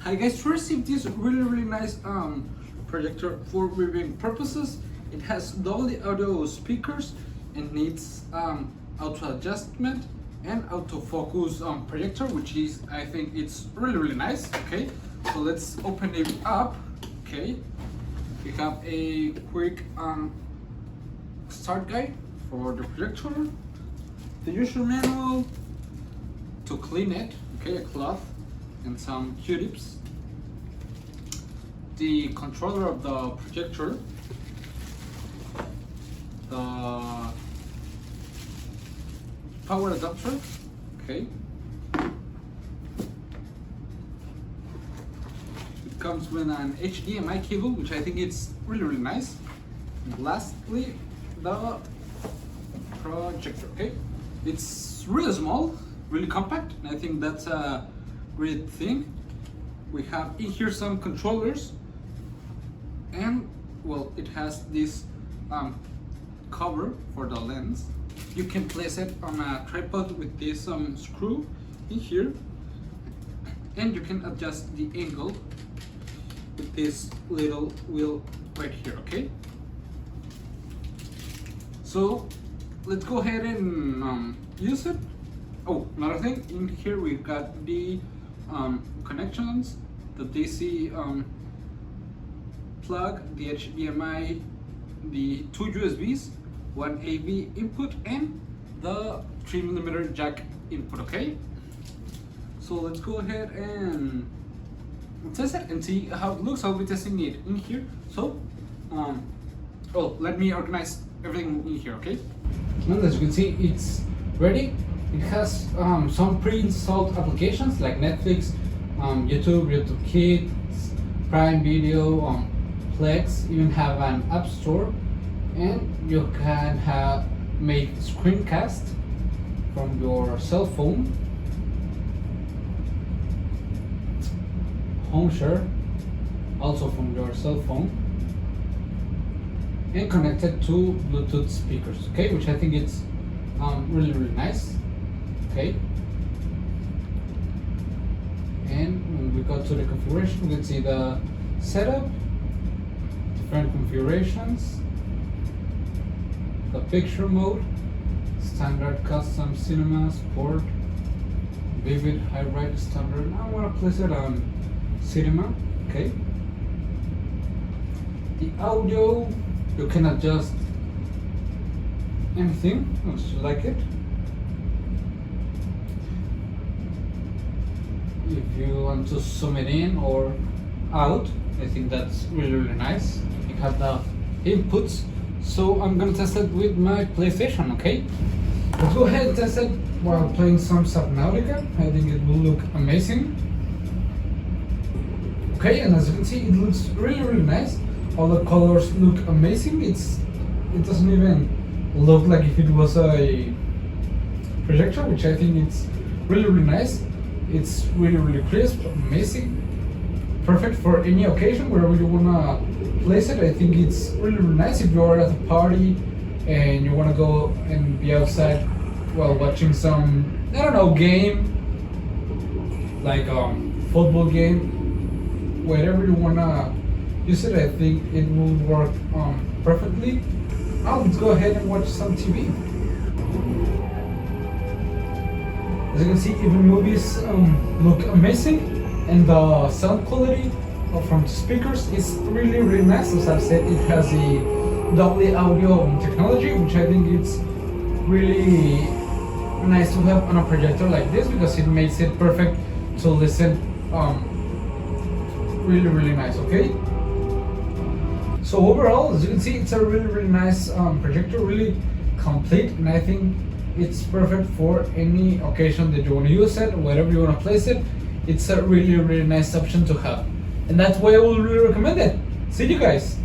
Hi guys, to receive this really nice projector for viewing purposes. It has dolby audio speakers and needs auto adjustment and autofocus projector, which is, I think it's really nice. Okay, so let's open it up. Okay, we have a quick start guide for the projector, the usual manual to clean it, okay, a cloth and some Q-tips, the controller of the projector, the power adapter, okay. It comes with an HDMI cable, which I think it's really nice. And lastly, the projector, okay. It's really small, really compact, and I think that's a great thing. We have in here some controllers, and well, it has this cover for the lens. You can place it on a tripod with this screw in here, and you can adjust the angle with this little wheel right here. Okay, so let's go ahead and use it. Oh, another thing, in here we've got the connections, the DC plug, the HDMI, the two USBs, one AV input, and the 3mm jack input. Okay, so let's go ahead and test it and see how it looks. I'll be testing it in here. So well, let me organize everything in here. Okay, and as you can see, it's ready. It has some pre-installed applications like Netflix, YouTube Kids, Prime Video, Plex. Even have an app store, and you can make screencast from your cell phone, home share also from your cell phone, and connected to Bluetooth speakers. Okay, which I think it's really nice. Okay, and when we go to the configuration, we can see the setup, different configurations, the picture mode, standard, custom, cinema, sport, vivid, high rate, standard. I want to place it on cinema. Okay, the audio, you can adjust anything as you like it. If you want to zoom it in or out, I think that's really nice. You have the inputs. So I'm gonna test it with my PlayStation. Okay, let's go ahead and test it while playing some Subnautica. I think it will look amazing. Okay, and as you can see, it looks really nice. All the colors look amazing. It doesn't even look like if it was a projector, which I think it's really nice. It's really crisp, amazing, perfect for any occasion, wherever you wanna place it. I think it's really nice if you're at a party and you wanna go and be outside while watching some, I don't know, game, like football game, wherever you wanna use it. I think it will work perfectly. Now let's go ahead and watch some TV. As you can see, even movies look amazing, and the sound quality from the speakers is really nice. As I've said, it has the dolby audio technology, which I think it's really nice to have on a projector like this, because it makes it perfect to listen. Really nice. Okay, so overall, as you can see, it's a really nice projector, really complete, and I think it's perfect for any occasion that you want to use it, wherever you want to place it. It's a really nice option to have, and that's why I will really recommend it. See you guys.